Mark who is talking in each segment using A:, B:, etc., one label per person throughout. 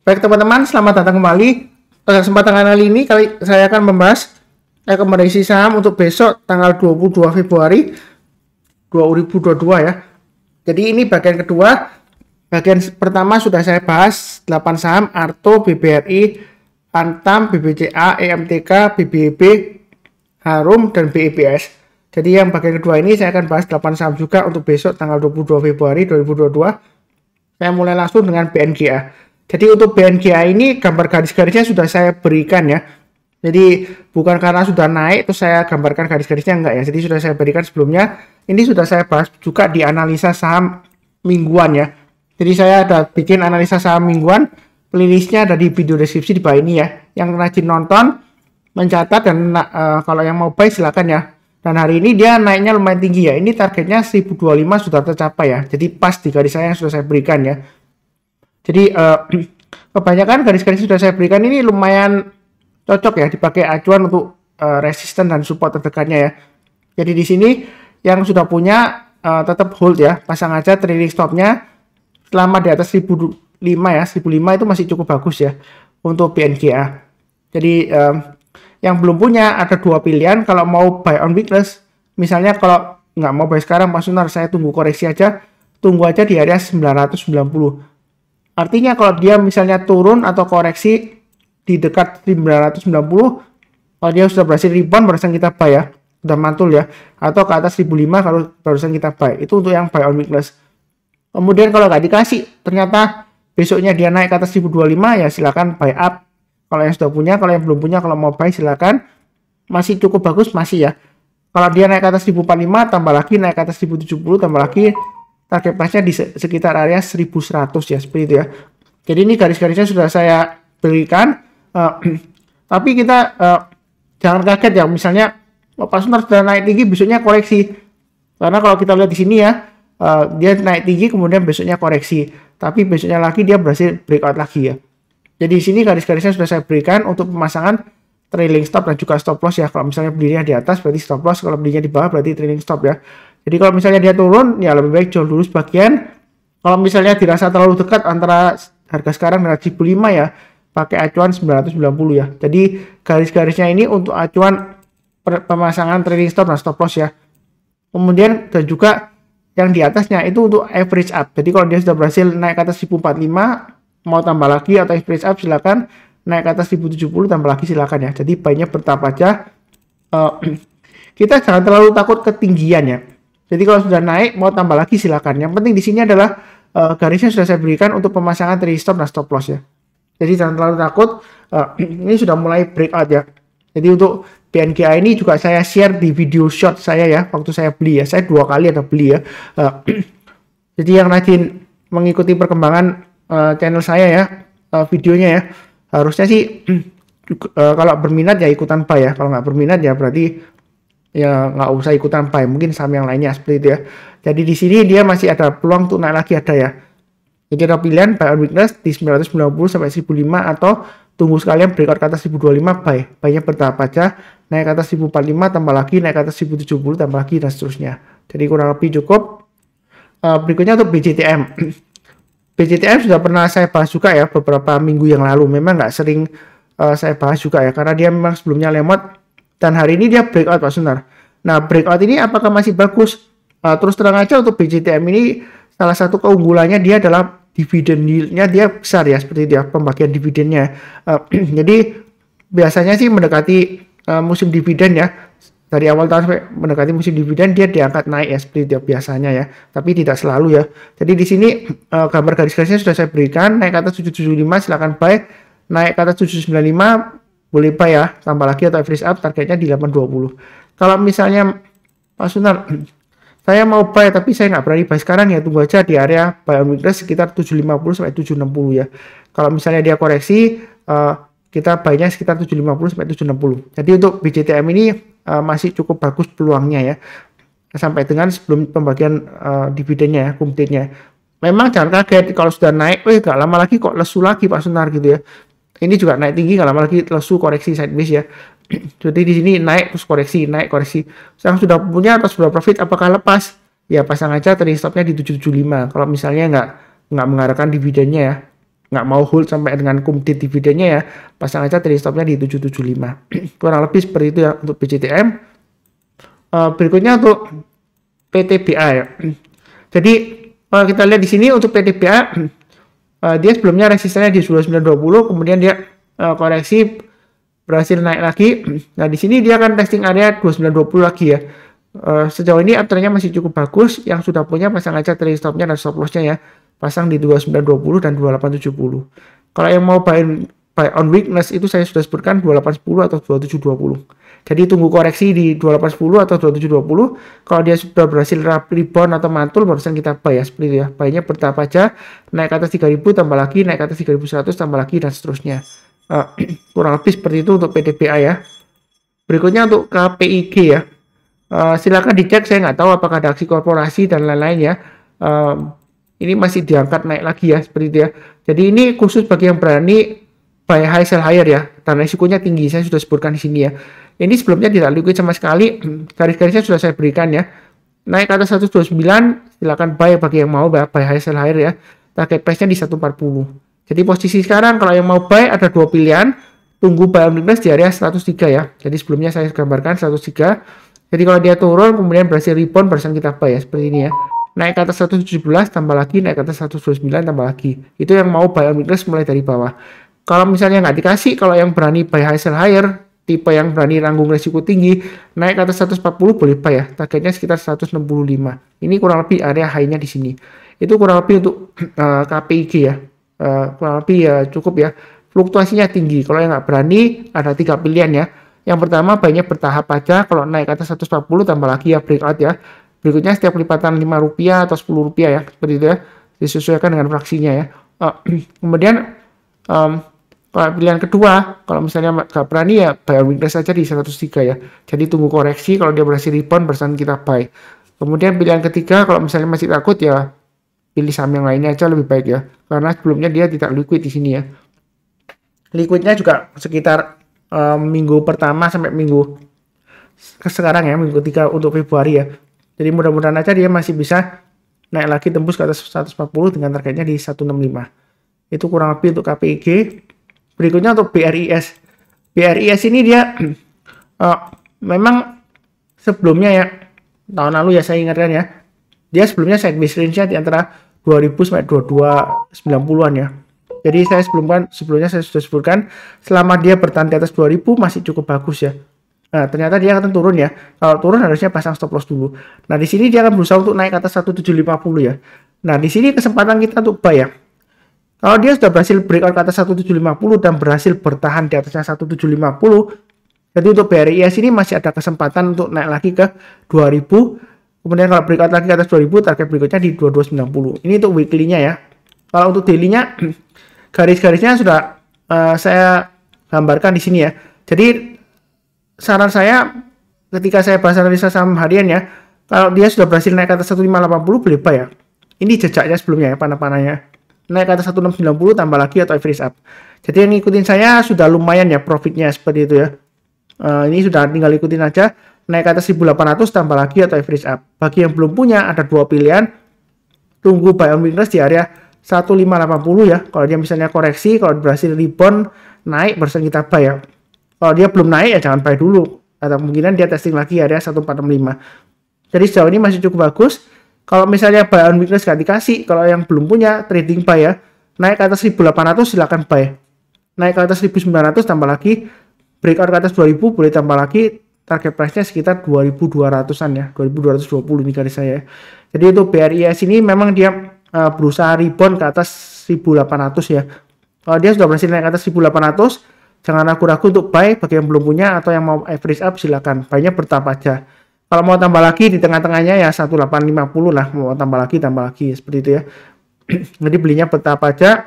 A: Baik teman-teman, selamat datang kembali. Pada kesempatan kali ini saya akan membahas rekomendasi saham untuk besok tanggal 22 Februari 2022 ya. Jadi ini bagian kedua. Bagian pertama sudah saya bahas 8 saham: Arto, BBRI, Antam, BBCA, EMTK, BBB, Harum, dan BEPS. Jadi yang bagian kedua ini saya akan bahas 8 saham juga untuk besok tanggal 22 Februari 2022. Saya mulai langsung dengan BNGA. Jadi untuk BNGA ini gambar garis-garisnya sudah saya berikan ya. Jadi bukan karena sudah naik terus saya gambarkan garis-garisnya, enggak ya. Jadi sudah saya berikan sebelumnya. Ini sudah saya bahas juga di analisa saham mingguan ya. Jadi saya ada bikin analisa saham mingguan. Playlistnya ada di video deskripsi di bawah ini ya. Yang rajin nonton, mencatat, dan kalau yang mau buy silakan ya. Dan hari ini dia naiknya lumayan tinggi ya. Ini targetnya 1025 sudah tercapai ya. Jadi pas di garis saya yang sudah saya berikan ya. Jadi kebanyakan garis-garis sudah saya berikan ini lumayan cocok ya dipakai acuan untuk resisten dan support terdekatnya ya. Jadi di sini yang sudah punya tetap hold ya, pasang aja trailing stopnya selama di atas 1005 ya, 1005 itu masih cukup bagus ya untuk BNGA. Jadi yang belum punya ada dua pilihan kalau mau buy on weakness. Misalnya kalau nggak mau buy sekarang Pak Sunar, saya tunggu koreksi aja, tunggu aja di area 990. Artinya kalau dia misalnya turun atau koreksi di dekat 990, kalau dia sudah berhasil rebound barusan kita buy ya, sudah mantul ya, atau ke atas 1005 kalau barusan kita buy. Itu untuk yang buy on weakness. Kemudian kalau nggak dikasih, ternyata besoknya dia naik ke atas 1025 ya silakan buy up. Kalau yang sudah punya, kalau yang belum punya, kalau mau buy silakan. Masih cukup bagus masih ya. Kalau dia naik ke atas 1045 tambah lagi, naik ke atas 1070 tambah lagi, target price-nya di sekitar area 1100 ya, seperti itu ya. Jadi ini garis-garisnya sudah saya berikan. Tapi kita jangan kaget ya, misalnya Pak Sunar sudah naik tinggi besoknya koreksi. Karena kalau kita lihat di sini ya, dia naik tinggi kemudian besoknya koreksi. Tapi besoknya lagi dia berhasil breakout lagi ya. Jadi di sini garis-garisnya sudah saya berikan untuk pemasangan trailing stop dan juga stop loss ya. Kalau misalnya belinya di atas berarti stop loss, kalau belinya di bawah berarti trailing stop ya. Jadi kalau misalnya dia turun, ya lebih baik jual dulu sebagian. Kalau misalnya dirasa terlalu dekat antara harga sekarang dengan 1005 ya, pakai acuan 990 ya. Jadi garis-garisnya ini untuk acuan pemasangan trailing stop dan stop loss ya. Kemudian dan juga yang di atasnya itu untuk average up. Jadi kalau dia sudah berhasil naik ke atas 1045, mau tambah lagi atau average up silakan, naik ke atas 1070 tambah lagi silakan ya. Jadi buy-nya bertahap aja. Kita jangan terlalu takut ketinggian ya. Jadi kalau sudah naik mau tambah lagi silakan. Yang penting di sini adalah garisnya sudah saya berikan untuk pemasangan trailing stop dan stop loss ya. Jadi jangan terlalu takut. Ini sudah mulai breakout ya. Jadi untuk BNGA ini juga saya share di video short saya ya, waktu saya beli ya. Saya 2 kali ada beli ya. Jadi yang rajin mengikuti perkembangan channel saya ya, videonya ya, harusnya sih kalau berminat ya ikutan buy ya. Kalau nggak berminat ya berarti ya nggak usah ikutan buy, mungkin saham yang lainnya seperti itu ya. Jadi di sini dia masih ada peluang untuk naik lagi ada ya. Jadi ada pilihan buy on weakness di 990 sampai 1005 atau tunggu sekalian breakout ke atas 1025 buy. Buy-nya bertahap aja, naik ke atas 1045 tambah lagi, naik ke atas 1070 tambah lagi dan seterusnya. Jadi kurang lebih cukup. Berikutnya untuk BJTM. BJTM sudah pernah saya bahas juga ya beberapa minggu yang lalu. Memang nggak sering saya bahas juga ya karena dia memang sebelumnya lemot. Dan hari ini dia breakout Pak Sunar. Nah breakout ini apakah masih bagus? Terus terang aja untuk BJTM ini salah satu keunggulannya dia adalah dividen yield-nya dia besar ya, seperti dia pembagian dividennya. Jadi biasanya sih mendekati musim dividen ya. Dari awal tahun sampai mendekati musim dividen dia diangkat naik ya, seperti dia biasanya ya. Tapi tidak selalu ya. Jadi di sini gambar garis-garisnya sudah saya berikan. Naik ke atas 775 silakan buy. Naik ke atas 795 boleh buy ya, tambah lagi atau average up targetnya di 820. Kalau misalnya Pak Sunar, saya mau buy tapi saya nggak berani buy sekarang ya, tunggu aja di area buy on weakness sekitar 750 sampai 760 ya. Kalau misalnya dia koreksi, kita buy-nya sekitar 750 sampai 760. Jadi untuk BJTM ini masih cukup bagus peluangnya ya, sampai dengan sebelum pembagian dividennya ya, kumtitnya. Memang jangan kaget kalau sudah naik, nggak lama lagi kok lesu lagi Pak Sunar gitu ya. Ini juga naik tinggi, nggak lama lagi lesu koreksi sideways ya. Jadi di sini naik terus koreksi, naik koreksi. Yang sudah punya atau sudah profit apakah lepas? Ya pasang aja trailing stopnya di 775. Kalau misalnya nggak mengarahkan dividennya ya. nggak mau hold sampai dengan kumdit dividennya ya, pasang aja trailing stopnya di 775. Kurang lebih seperti itu ya untuk BCTM. Berikutnya untuk PTBA ya. Jadi kalau kita lihat di sini untuk PTBA, dia sebelumnya resistennya di 2920, kemudian dia koreksi berhasil naik lagi. Nah di sini dia akan testing area 2920 lagi ya. Sejauh ini uptrendnya masih cukup bagus. Yang sudah punya pasang aja trailing stopnya dan stop lossnya ya, pasang di 2920 dan 2870. Kalau yang mau buy on weakness itu saya sudah sebutkan 2810 atau 2720. Jadi tunggu koreksi di 2810 atau 2720. Kalau dia sudah berhasil rebound atau mantul, barusan kita buy ya, seperti itu ya. Buy-nya bertahap aja, naik ke atas 3000 tambah lagi, naik ke atas 3100 tambah lagi, dan seterusnya. Kurang lebih seperti itu untuk PTBA ya. Berikutnya untuk KPIG ya. Silakan dicek, saya nggak tahu apakah ada aksi korporasi dan lain-lain ya. Ini masih diangkat naik lagi ya, seperti itu ya. Jadi ini khusus bagi yang berani buy high sell higher ya, karena risikonya tinggi, saya sudah sebutkan di sini ya. Ini sebelumnya tidak liquid sama sekali, garis-garisnya sudah saya berikan ya. Naik ke atas 129, silakan buy bagi yang mau buy high sell higher ya. Target price-nya di 140. Jadi posisi sekarang kalau yang mau buy ada dua pilihan, tunggu buy on weakness di area 103 ya. Jadi sebelumnya saya gambarkan 103. Jadi kalau dia turun kemudian berhasil rebound, barusan kita buy ya, seperti ini ya. Naik ke atas 117 tambah lagi, naik ke atas 129 tambah lagi. Itu yang mau buy on weakness mulai dari bawah. Kalau misalnya nggak dikasih, kalau yang berani buy high sell higher, tipe yang berani nanggung resiko tinggi, naik ke atas 140 boleh buy ya. Targetnya sekitar 165. Ini kurang lebih area high-nya di sini. Itu kurang lebih untuk KPIG ya. Kurang lebih ya cukup ya. Fluktuasinya tinggi. Kalau yang nggak berani ada 3 pilihan ya. Yang pertama banyak bertahap aja. Kalau naik ke atas 140 tambah lagi ya breakout ya. Berikutnya setiap lipatan Rp5 atau Rp10 ya, seperti itu ya, disesuaikan dengan fraksinya ya. Kemudian pilihan kedua, kalau misalnya nggak berani ya buy on weakness saja di 103 ya. Jadi tunggu koreksi, kalau dia berhasil rebound barusan kita buy. Kemudian pilihan ketiga, kalau misalnya masih takut ya pilih saham yang lainnya aja lebih baik ya, karena sebelumnya dia tidak liquid di sini ya. Liquidnya juga sekitar minggu pertama sampai minggu sekarang ya, minggu ketiga untuk Februari ya. Jadi mudah-mudahan aja dia masih bisa naik lagi tembus ke atas 140 dengan targetnya di 165. Itu kurang lebih untuk KPIG. Berikutnya untuk BRIS. BRIS ini dia memang sebelumnya ya, tahun lalu ya saya ingatkan ya, dia sebelumnya sideways range-nya di antara 2000 sampai 2290-an ya. Jadi saya sebelumnya saya sudah sebutkan selama dia bertahan di atas 2000 masih cukup bagus ya. Nah, ternyata dia akan turun ya. Kalau turun harusnya pasang stop loss dulu. Nah, di sini dia akan berusaha untuk naik ke atas 1750 ya. Nah, di sini kesempatan kita untuk buy ya. Kalau dia sudah berhasil breakout ke atas 1750 dan berhasil bertahan di atasnya 1750, jadi untuk BRIS ini masih ada kesempatan untuk naik lagi ke 2000. Kemudian kalau breakout lagi ke atas 2000, target berikutnya di 2290. Ini untuk weekly-nya ya. Kalau untuk daily-nya, garis-garisnya sudah saya gambarkan di sini ya. Jadi saran saya ketika saya bahas analisa saham harian ya, kalau dia sudah berhasil naik ke atas 1580 boleh buy ya. Ini jejaknya sebelumnya ya, panah-panahnya. Naik ke atas 1690 tambah lagi atau average up. Jadi yang ngikutin saya sudah lumayan ya profitnya seperti itu ya. Ini sudah tinggal ikutin aja. Naik ke atas 1800 tambah lagi atau average up. Bagi yang belum punya ada dua pilihan. Tunggu buy on weakness di area 1580 ya. Kalau dia misalnya koreksi, kalau berhasil rebound naik barusan kita buy ya. Kalau dia belum naik ya jangan buy dulu. Atau kemungkinan dia testing lagi area 1465. Jadi sejauh ini masih cukup bagus. Kalau misalnya buy on weakness gak dikasih, kalau yang belum punya trading buy ya, naik ke atas 1800 silakan buy. Naik ke atas 1900 tambah lagi, breakout ke atas 2000 boleh tambah lagi, target price-nya sekitar 2200-an ya, 2220 ini garis saya. Jadi untuk BRIS ini memang dia berusaha rebound ke atas 1800 ya. Kalau dia sudah berhasil naik ke atas 1800, jangan ragu-ragu untuk buy bagi yang belum punya atau yang mau average up silakan. Buy-nya bertahap aja. Kalau mau tambah lagi di tengah-tengahnya ya 1850 lah, mau tambah lagi seperti itu ya. Jadi belinya bertahap aja,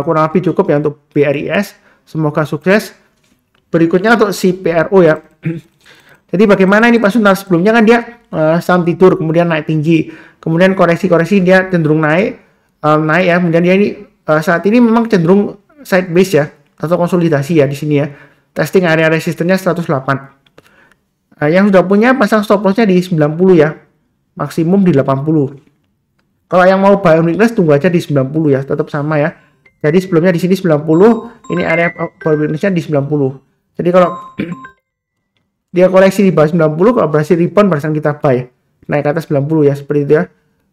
A: kurang lebih cukup ya untuk BRIS. Semoga sukses. Berikutnya untuk si PRO ya. Jadi bagaimana ini Pak Suntar, sebelumnya kan dia saham tidur kemudian naik tinggi, kemudian koreksi dia cenderung naik ya. Kemudian dia ini saat ini memang cenderung sideways ya atau konsolidasi ya di sini ya. Testing area resistennya 108. Yang sudah punya pasang stop loss-nya di 90 ya, maksimum di 80. Kalau yang mau buy on weakness tunggu aja di 90 ya, tetap sama ya. Jadi sebelumnya di sini 90, ini area probabilitasnya di 90. Jadi kalau dia koreksi di bawah 90, kalau berhasil rebound barusan kita buy. Naik ke atas 90 ya, seperti itu ya.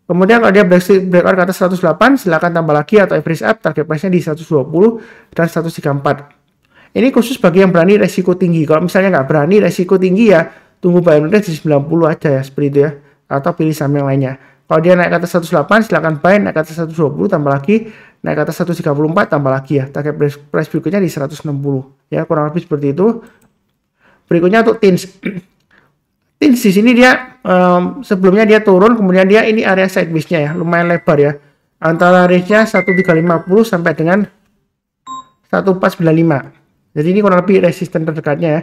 A: Kemudian kalau dia breakout ke atas 108, silakan tambah lagi atau average up, target price-nya di 120 dan 134. Ini khusus bagi yang berani resiko tinggi. Kalau misalnya nggak berani resiko tinggi ya, tunggu buy and di 90 aja ya, seperti itu ya. Atau pilih saham yang lainnya. Kalau dia naik ke atas 108, silakan buy, naik ke atas 120, tambah lagi, naik ke atas 134, tambah lagi ya. Target price berikutnya di 160. Ya, kurang lebih seperti itu. Berikutnya untuk TINS. TINS di sini dia sebelumnya dia turun, kemudian dia ini area sideways-nya ya, lumayan lebar ya. Antara range-nya 1350 sampai dengan 1495. Jadi ini kurang lebih resisten terdekatnya ya.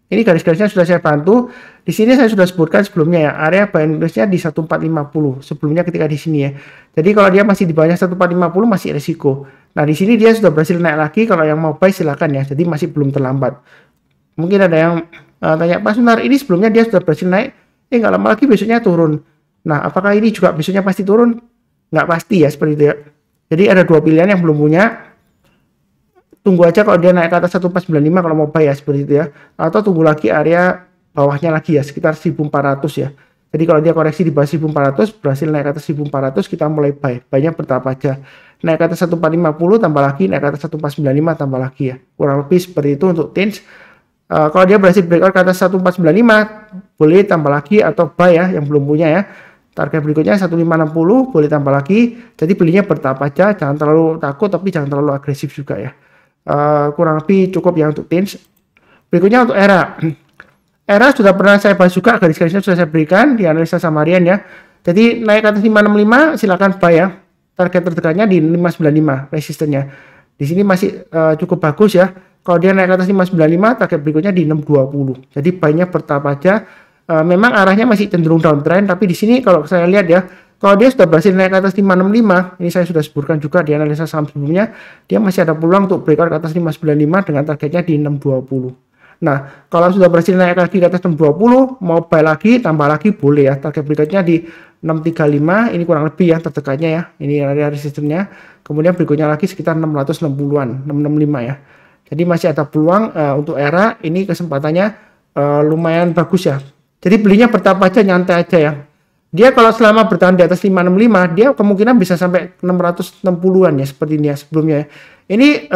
A: Ini garis-garisnya sudah saya bantu. Di sini saya sudah sebutkan sebelumnya ya, area buy and nya di 1450 sebelumnya ketika di sini ya. Jadi kalau dia masih di bawahnya 1450 masih resiko. Nah, di sini dia sudah berhasil naik lagi, kalau yang mau buy silakan ya. Jadi masih belum terlambat. Mungkin ada yang tanya, Pak Sunar, ini sebelumnya dia sudah berhasil naik, nggak lama lagi besoknya turun. Nah, apakah ini juga besoknya pasti turun? Nggak pasti ya, seperti itu ya. Jadi ada dua pilihan yang belum punya. Tunggu aja kalau dia naik ke atas 1495 kalau mau buy ya, seperti itu ya. Atau tunggu lagi area bawahnya lagi ya, sekitar 1400 ya. Jadi kalau dia koreksi di bawah 1400, berhasil naik ke atas 1400, kita mulai buy. Buy-nya bertahap aja. Naik ke atas 1450, tambah lagi, naik ke atas 1495, tambah lagi ya. Kurang lebih seperti itu untuk TINS. Kalau dia berhasil breakout ke atas 1495, boleh tambah lagi atau buy ya, yang belum punya ya. Target berikutnya 1560, boleh tambah lagi. Jadi belinya bertahap aja, jangan terlalu takut tapi jangan terlalu agresif juga ya. Kurang lebih cukup ya untuk TINS. Berikutnya untuk ERA. ERA sudah pernah saya bahas juga, garis-garisnya sudah saya berikan di analisa samarian ya. Jadi naik ke atas 565 silakan buy ya. Target terdekatnya di 595 resistennya. Di sini masih cukup bagus ya. Kalau dia naik ke atas 595, target berikutnya di 620. Jadi buy-nya bertahap aja. Memang arahnya masih cenderung downtrend, tapi di sini kalau saya lihat ya, kalau dia sudah berhasil naik ke atas 565, ini saya sudah sebutkan juga di analisa saham sebelumnya, dia masih ada peluang untuk breakout ke atas 595 dengan targetnya di 620. Nah, kalau sudah berhasil naik lagi ke atas 620, mau buy lagi, tambah lagi boleh ya. Target berikutnya di 635, ini kurang lebih ya terdekatnya ya. Ini area resistennya. Kemudian berikutnya lagi sekitar 660-an, 665 ya. Jadi masih ada peluang untuk ERA, ini kesempatannya lumayan bagus ya. Jadi belinya bertahap aja, nyantai aja ya. Dia kalau selama bertahan di atas 565, dia kemungkinan bisa sampai 660-an ya, seperti ini ya sebelumnya. Ini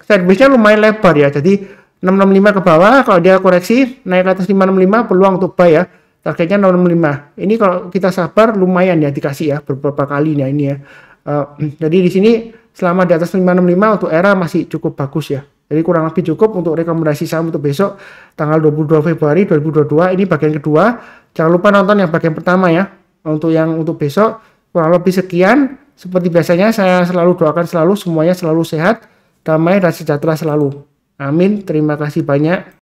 A: sideways-nya lumayan lebar ya, jadi 665 ke bawah, kalau dia koreksi naik ke atas 565, peluang untuk buy ya. Targetnya 665. Ini kalau kita sabar lumayan ya dikasih ya beberapa kali ya ini ya. Jadi di sini selama di atas 565 untuk ERA masih cukup bagus ya. Jadi kurang lebih cukup untuk rekomendasi saham untuk besok tanggal 22 Februari 2022. Ini bagian kedua. Jangan lupa nonton yang bagian pertama ya. Untuk besok kurang lebih sekian. Seperti biasanya saya selalu doakan selalu semuanya selalu sehat, damai dan sejahtera selalu. Amin. Terima kasih banyak.